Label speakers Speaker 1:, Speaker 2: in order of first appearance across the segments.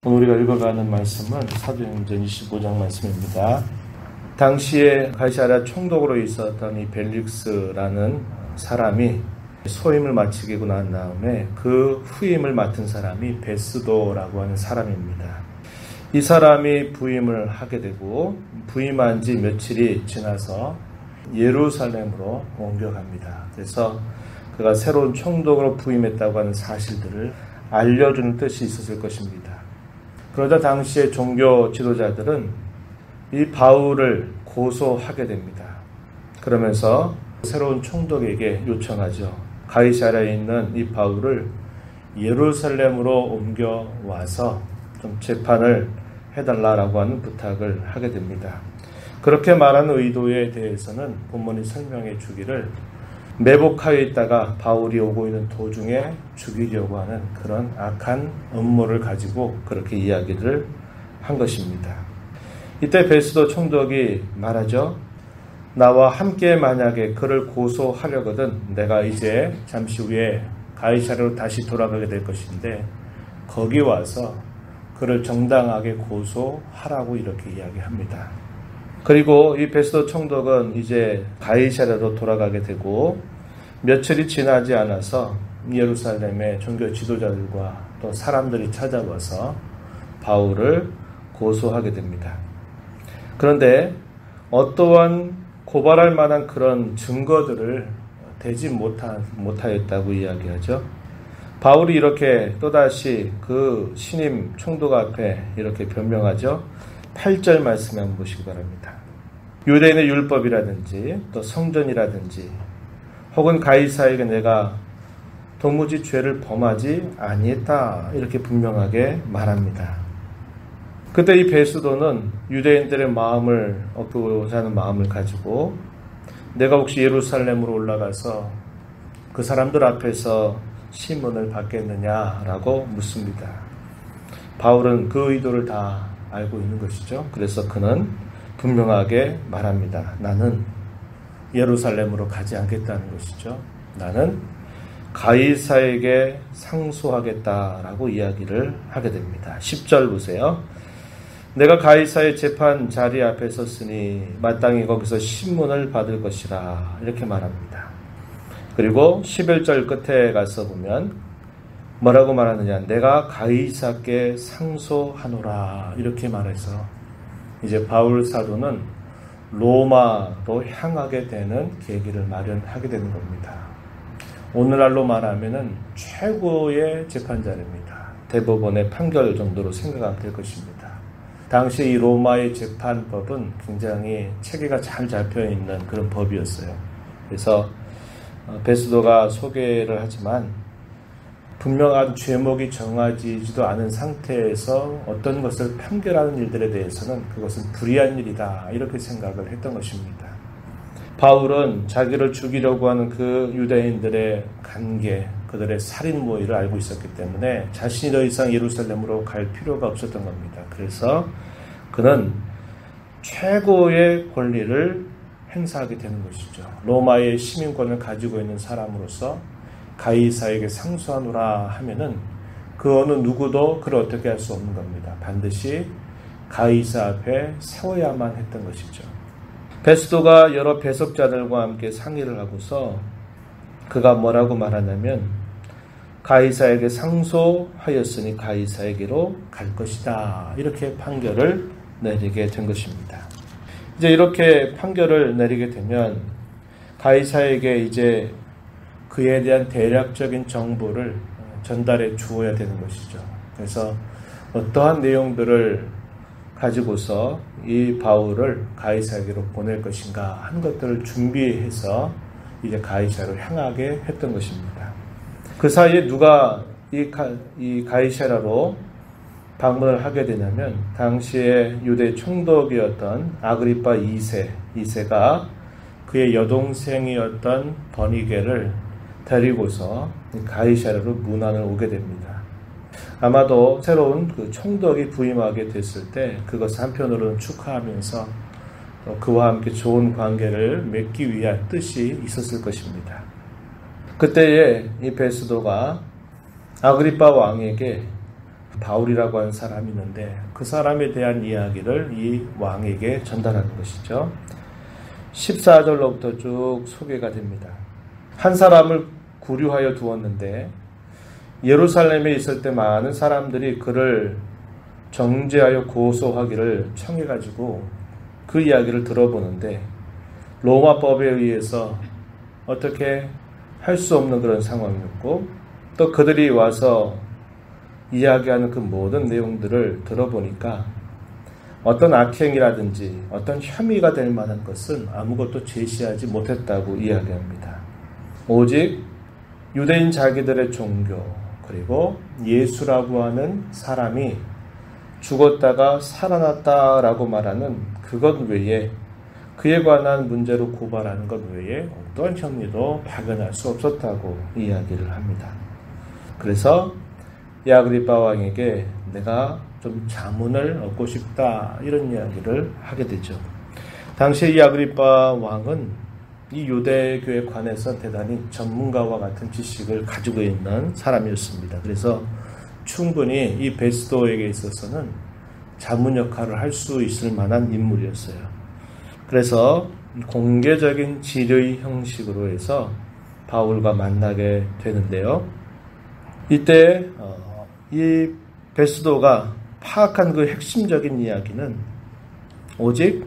Speaker 1: 오늘 우리가 읽어가는 말씀은 사도행전 25장 말씀입니다. 당시에 가이사랴 총독으로 있었던 이 벨릭스라는 사람이 소임을 마치고 난 다음에 그 후임을 맡은 사람이 베스도라고 하는 사람입니다. 이 사람이 부임을 하게 되고 부임한 지 며칠이 지나서 예루살렘으로 옮겨갑니다. 그래서 그가 새로운 총독으로 부임했다고 하는 사실들을 알려주는 뜻이 있었을 것입니다. 그러자 당시의 종교 지도자들은 이 바울을 고소하게 됩니다. 그러면서 새로운 총독에게 요청하죠. 가이사랴에 있는 이 바울을 예루살렘으로 옮겨와서 좀 재판을 해달라고 하는 부탁을 하게 됩니다. 그렇게 말하는 의도에 대해서는 본문이 설명해 주기를 매복하여 있다가 바울이 오고 있는 도중에 죽이려고 하는 그런 악한 음모를 가지고 그렇게 이야기를 한 것입니다. 이때 베스도 총독이 말하죠. 나와 함께 만약에 그를 고소하려거든 내가 이제 잠시 후에 가이사랴로 다시 돌아가게 될 것인데 거기 와서 그를 정당하게 고소하라고 이렇게 이야기합니다. 그리고 이 베스도 총독은 이제 가이사랴로 돌아가게 되고 며칠이 지나지 않아서 예루살렘의 종교 지도자들과 또 사람들이 찾아와서 바울을 고소하게 됩니다. 그런데 어떠한 고발할 만한 그런 증거들을 대지 못하였다고 이야기하죠. 바울이 이렇게 또다시 그 신임 총독 앞에 이렇게 변명하죠. 8절 말씀에 한번 보시기 바랍니다. 유대인의 율법이라든지 또 성전이라든지 혹은 가이사에게 내가 도무지 죄를 범하지 아니했다 이렇게 분명하게 말합니다. 그때 이 베스도는 유대인들의 마음을 얻고자 하는 마음을 가지고 내가 혹시 예루살렘으로 올라가서 그 사람들 앞에서 시문을 받겠느냐라고 묻습니다. 바울은 그 의도를 다 알고 있는 것이죠. 그래서 그는 분명하게 말합니다. 나는 예루살렘으로 가지 않겠다는 것이죠. 나는 가이사에게 상소하겠다라고 이야기를 하게 됩니다. 10절 보세요. 내가 가이사의 재판 자리 앞에 섰으니 마땅히 거기서 신문을 받을 것이라 이렇게 말합니다. 그리고 11절 끝에 가서 보면 뭐라고 말하느냐 내가 가이사께 상소하노라 이렇게 말해서 이제 바울 사도는 로마로 향하게 되는 계기를 마련하게 되는 겁니다. 오늘날로 말하면 최고의 재판자입니다. 대법원의 판결 정도로 생각하면 될 것입니다. 당시 이 로마의 재판법은 굉장히 체계가 잘 잡혀있는 그런 법이었어요. 그래서 베스도가 소개를 하지만 분명한 죄목이 정해지지도 않은 상태에서 어떤 것을 판결하는 일들에 대해서는 그것은 불의한 일이다 이렇게 생각을 했던 것입니다. 바울은 자기를 죽이려고 하는 그 유대인들의 관계, 그들의 살인 모의를 알고 있었기 때문에 자신이 더 이상 예루살렘으로 갈 필요가 없었던 겁니다. 그래서 그는 최고의 권리를 행사하게 되는 것이죠. 로마의 시민권을 가지고 있는 사람으로서 가이사에게 상소하노라 하면은 그 어느 누구도 그를 어떻게 할 수 없는 겁니다. 반드시 가이사 앞에 세워야만 했던 것이죠. 베스도가 여러 배석자들과 함께 상의를 하고서 그가 뭐라고 말하냐면 가이사에게 상소하였으니 가이사에게로 갈 것이다 이렇게 판결을 내리게 된 것입니다. 이제 이렇게 판결을 내리게 되면 가이사에게 이제 그에 대한 대략적인 정보를 전달해 주어야 되는 것이죠. 그래서 어떠한 내용들을 가지고서 이 바울을 가이사에게로 보낼 것인가 하는 것들을 준비해서 이제 가이사로 향하게 했던 것입니다. 그 사이에 누가 이 가이사라로 방문을 하게 되냐면 당시에 유대 총독이었던 아그리파 2세가 그의 여동생이었던 버니게를 데리고서 가이사랴로 문안을 오게 됩니다. 아마도 새로운 그 총독이 부임하게 됐을 때 그것을 한편으로는 축하하면서 그와 함께 좋은 관계를 맺기 위한 뜻이 있었을 것입니다. 그때에 이 베스도가 아그리파 왕에게 바울이라고 하는 사람이 있는데 그 사람에 대한 이야기를 이 왕에게 전달하는 것이죠. 14절로부터 쭉 소개가 됩니다. 한 사람을 구류하여 두었는데 예루살렘에 있을 때 많은 사람들이 그를 정죄하여 고소하기를 청해가지고 그 이야기를 들어보는데 로마법에 의해서 어떻게 할 수 없는 그런 상황이었고 또 그들이 와서 이야기하는 그 모든 내용들을 들어보니까 어떤 악행이라든지 어떤 혐의가 될 만한 것은 아무것도 제시하지 못했다고 이야기합니다. 오직 유대인 자기들의 종교 그리고 예수라고 하는 사람이 죽었다가 살아났다라고 말하는 그것 외에 그에 관한 문제로 고발하는 것 외에 어떤 혐의도 발견할 수 없었다고 이야기를 합니다. 그래서 이 아그리빠 왕에게 내가 좀 자문을 얻고 싶다 이런 이야기를 하게 되죠. 당시 이 아그리빠 왕은 이 유대교에 관해서 대단히 전문가와 같은 지식을 가지고 있는 사람이었습니다. 그래서 충분히 이 베스도에게 있어서는 자문 역할을 할 수 있을 만한 인물이었어요. 그래서 공개적인 질의 형식으로 해서 바울과 만나게 되는데요. 이때 이 베스도가 파악한 그 핵심적인 이야기는 오직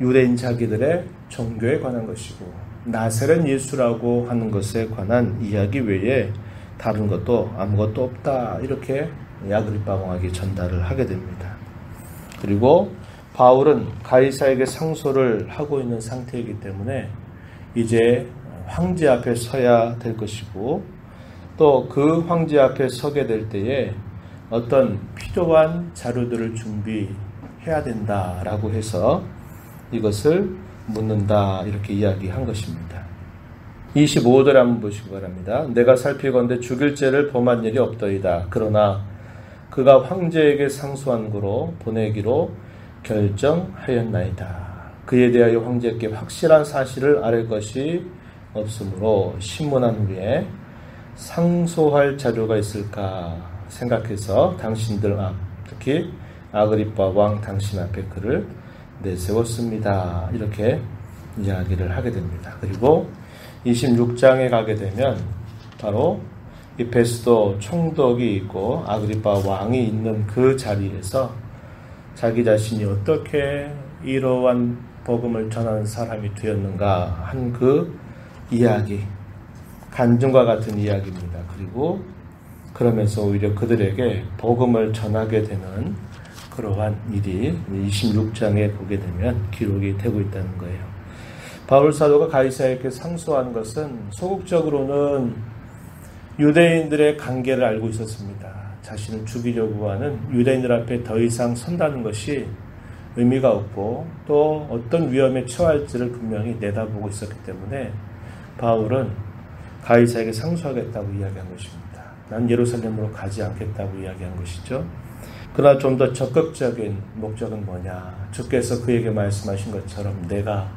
Speaker 1: 유대인 자기들의 종교에 관한 것이고 나사렛 예수라고 하는 것에 관한 이야기 외에 다른 것도 아무것도 없다 이렇게 아그리빠 왕에게 전달을 하게 됩니다. 그리고 바울은 가이사에게 상소를 하고 있는 상태이기 때문에 이제 황제 앞에 서야 될 것이고 또 그 황제 앞에 서게 될 때에 어떤 필요한 자료들을 준비해야 된다라고 해서 이것을 묻는다 이렇게 이야기한 것입니다. 25절에 한번 보시기 바랍니다. 내가 살피건대 죽일 죄를 범한 일이 없더이다. 그러나 그가 황제에게 상소한 거로 보내기로 결정하였나이다. 그에 대하여 황제께 확실한 사실을 아뢰 것이 없으므로 신문한 후에 상소할 자료가 있을까 생각해서 당신들 앞, 특히 아그리빠 왕 당신 앞에 그를 내세웠습니다. 이렇게 이야기를 하게 됩니다. 그리고 26장에 가게 되면 바로 이 베스도 총독이 있고 아그리빠 왕이 있는 그 자리에서 자기 자신이 어떻게 이러한 복음을 전하는 사람이 되었는가 한 그 이야기, 간증과 같은 이야기입니다. 그리고 그러면서 오히려 그들에게 복음을 전하게 되는 그러한 일이 26장에 보게 되면 기록이 되고 있다는 거예요. 바울 사도가 가이사에게 상소한 것은 소극적으로는 유대인들의 관계를 알고 있었습니다. 자신을 죽이려고 하는 유대인들 앞에 더 이상 선다는 것이 의미가 없고 또 어떤 위험에 처할지를 분명히 내다보고 있었기 때문에 바울은 가이사에게 상소하겠다고 이야기한 것입니다. 난 예루살렘으로 가지 않겠다고 이야기한 것이죠. 그러나 좀 더 적극적인 목적은 뭐냐? 주께서 그에게 말씀하신 것처럼 내가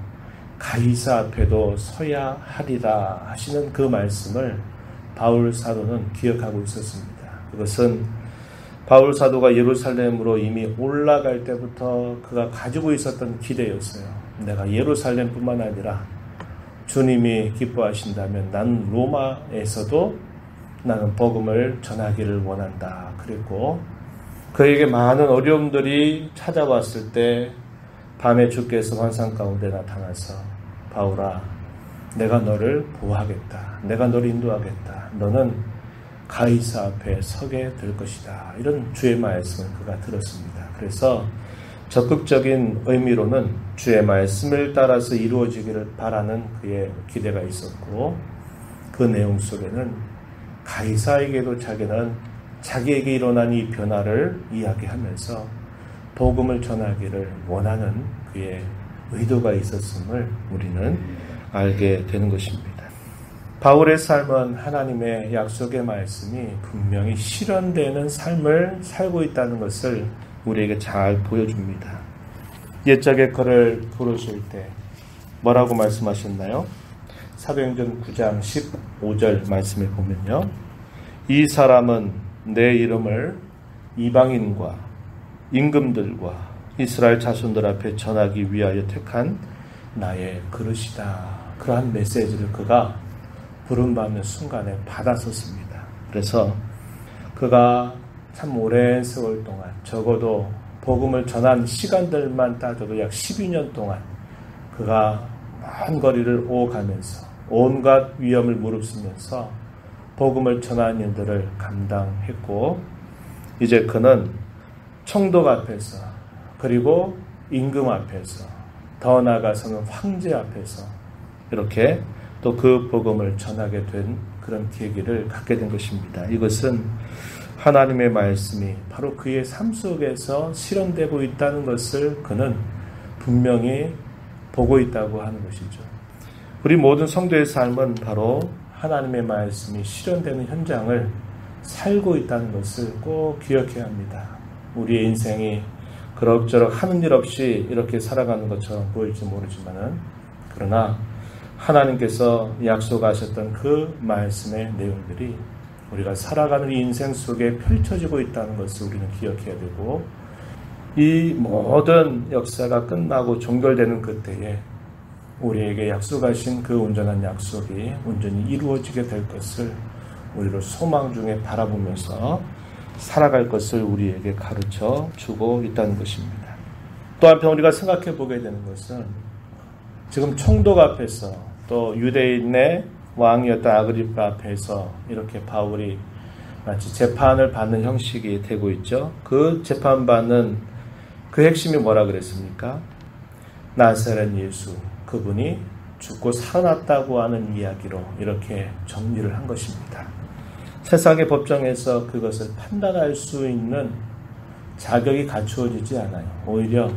Speaker 1: 가이사 앞에도 서야 하리라 하시는 그 말씀을 바울 사도는 기억하고 있었습니다. 그것은 바울 사도가 예루살렘으로 이미 올라갈 때부터 그가 가지고 있었던 기대였어요. 내가 예루살렘뿐만 아니라 주님이 기뻐하신다면 난 로마에서도 나는 복음을 전하기를 원한다. 그랬고 그에게 많은 어려움들이 찾아왔을 때 밤에 주께서 환상 가운데 나타나서 바울아 내가 너를 보호하겠다. 내가 너를 인도하겠다. 너는 가이사 앞에 서게 될 것이다. 이런 주의 말씀을 그가 들었습니다. 그래서 적극적인 의미로는 주의 말씀을 따라서 이루어지기를 바라는 그의 기대가 있었고 그 내용 속에는 가이사에게도 자기는 자기에게 일어난 이 변화를 이야기하면서 복음을 전하기를 원하는 그의 의도가 있었음을 우리는 알게 되는 것입니다. 바울의 삶은 하나님의 약속의 말씀이 분명히 실현되는 삶을 살고 있다는 것을 우리에게 잘 보여줍니다. 옛적에 그를 부르실 때 뭐라고 말씀하셨나요? 사도행전 9장 15절 말씀에 보면요. 이 사람은 내 이름을 이방인과 임금들과 이스라엘 자손들 앞에 전하기 위하여 택한 나의 그릇이다. 그러한 메시지를 그가 부름받는 순간에 받았었습니다. 그래서 그가 참 오랜 세월 동안, 적어도 복음을 전한 시간들만 따져도 약 12년 동안 그가 먼 거리를 오가면서 온갖 위험을 무릅쓰면서 복음을 전하는 일들을 감당했고, 이제 그는 총독 앞에서, 그리고 임금 앞에서, 더 나아가서는 황제 앞에서 이렇게 또 그 복음을 전하게 된 그런 계기를 갖게 된 것입니다. 이것은 하나님의 말씀이 바로 그의 삶 속에서 실현되고 있다는 것을 그는 분명히 보고 있다고 하는 것이죠. 우리 모든 성도의 삶은 바로 하나님의 말씀이 실현되는 현장을 살고 있다는 것을 꼭 기억해야 합니다. 우리의 인생이 그럭저럭 하는 일 없이 이렇게 살아가는 것처럼 보일지 모르지만은, 그러나 하나님께서 약속하셨던 그 말씀의 내용들이 우리가 살아가는 인생 속에 펼쳐지고 있다는 것을 우리는 기억해야 되고, 이 모든 역사가 끝나고 종결되는 그때에 우리에게 약속하신 그 온전한 약속이 온전히 이루어지게 될 것을 우리를 소망 중에 바라보면서 살아갈 것을 우리에게 가르쳐 주고 있다는 것입니다. 또 한편 우리가 생각해 보게 되는 것은, 지금 총독 앞에서 또 유대인의 왕이었던 아그리파 앞에서 이렇게 바울이 마치 재판을 받는 형식이 되고 있죠. 그 재판받는 그 핵심이 뭐라 그랬습니까? 나사렛 예수, 그분이 죽고 살아났다고 하는 이야기로 이렇게 정리를 한 것입니다. 세상의 법정에서 그것을 판단할 수 있는 자격이 갖추어지지 않아요. 오히려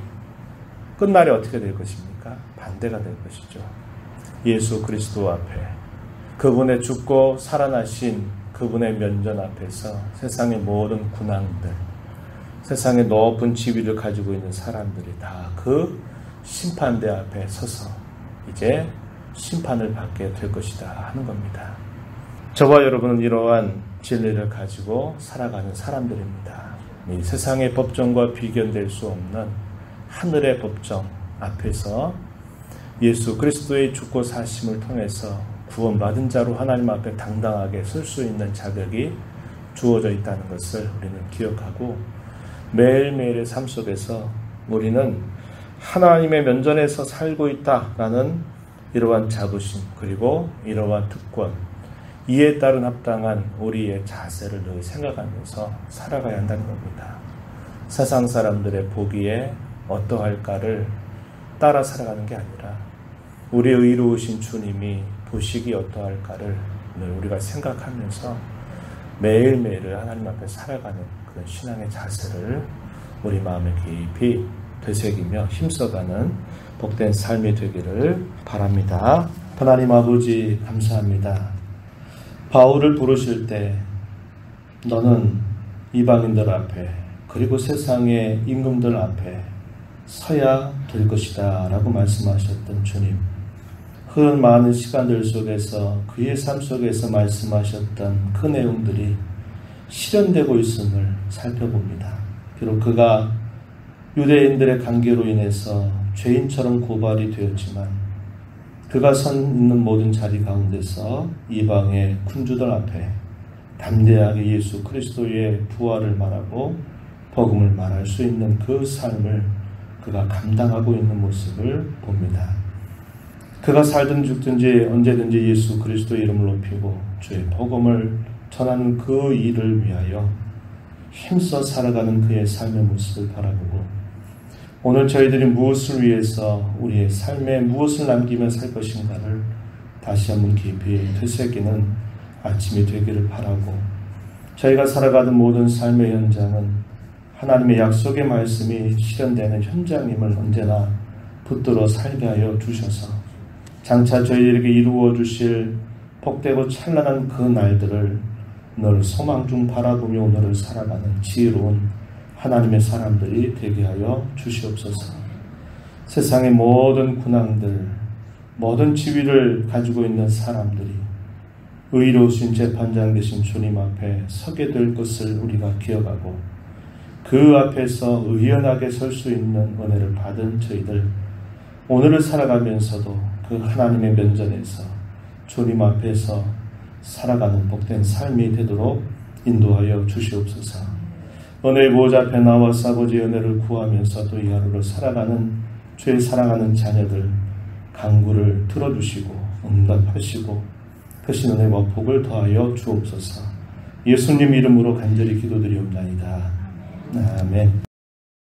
Speaker 1: 끝날에 어떻게 될 것입니까? 반대가 될 것이죠. 예수 그리스도 앞에, 그분의 죽고 살아나신 그분의 면전 앞에서 세상의 모든 군왕들, 세상의 높은 지위를 가지고 있는 사람들이 다 그 심판대 앞에 서서 이제 심판을 받게 될 것이다 하는 겁니다. 저와 여러분은 이러한 진리를 가지고 살아가는 사람들입니다. 이 세상의 법정과 비견될 수 없는 하늘의 법정 앞에서 예수 그리스도의 죽고 사심을 통해서 구원받은 자로 하나님 앞에 당당하게 설 수 있는 자격이 주어져 있다는 것을 우리는 기억하고, 매일매일의 삶 속에서 우리는 하나님의 면전에서 살고 있다라는 이러한 자부심, 그리고 이러한 특권, 이에 따른 합당한 우리의 자세를 늘 생각하면서 살아가야 한다는 겁니다. 세상 사람들의 보기에 어떠할까를 따라 살아가는 게 아니라 우리의 의로우신 주님이 보시기 어떠할까를 늘 우리가 생각하면서 매일매일을 하나님 앞에 살아가는 그런 신앙의 자세를 우리 마음에 깊이 되새기며 힘써가는 복된 삶이 되기를 바랍니다. 하나님 아버지 감사합니다. 바울을 부르실 때 너는 이방인들 앞에, 그리고 세상의 임금들 앞에 서야 될 것이다 라고 말씀하셨던 주님, 흐른 많은 시간들 속에서 그의 삶 속에서 말씀하셨던 그 내용들이 실현되고 있음을 살펴봅니다. 비록 그가 유대인들의 관계로 인해서 죄인처럼 고발이 되었지만, 그가 선 있는 모든 자리 가운데서 이방의 군주들 앞에 담대하게 예수 그리스도의 부활을 말하고 복음을 말할 수 있는 그 삶을 그가 감당하고 있는 모습을 봅니다. 그가 살든 죽든지 언제든지 예수 그리스도의 이름을 높이고 주의 복음을 전하는 그 일을 위하여 힘써 살아가는 그의 삶의 모습을 바라보고, 오늘 저희들이 무엇을 위해서 우리의 삶에 무엇을 남기며 살 것인가를 다시 한번 깊이 되새기는 아침이 되기를 바라고, 저희가 살아가는 모든 삶의 현장은 하나님의 약속의 말씀이 실현되는 현장임을 언제나 붙들어 살게 하여 주셔서 장차 저희에게 이루어 주실 복되고 찬란한 그 날들을 늘 소망 중 바라보며 오늘을 살아가는 지혜로운 하나님의 사람들이 되게 하여 주시옵소서. 세상의 모든 군왕들, 모든 지위를 가지고 있는 사람들이 의로우신 재판장 되신 주님 앞에 서게 될 것을 우리가 기억하고, 그 앞에서 의연하게 설 수 있는 은혜를 받은 저희들, 오늘을 살아가면서도 그 하나님의 면전에서 주님 앞에서 살아가는 복된 삶이 되도록 인도하여 주시옵소서. 은혜의 보호자 앞에 나와서 아버지의 은혜를 구하면서도 이 하루를 살아가는 주의 사랑하는 자녀들 간구를 들어주시고 응답하시고 크신 은혜와 복을 더하여 주옵소서. 예수님 이름으로 간절히 기도드리옵나이다. 아멘.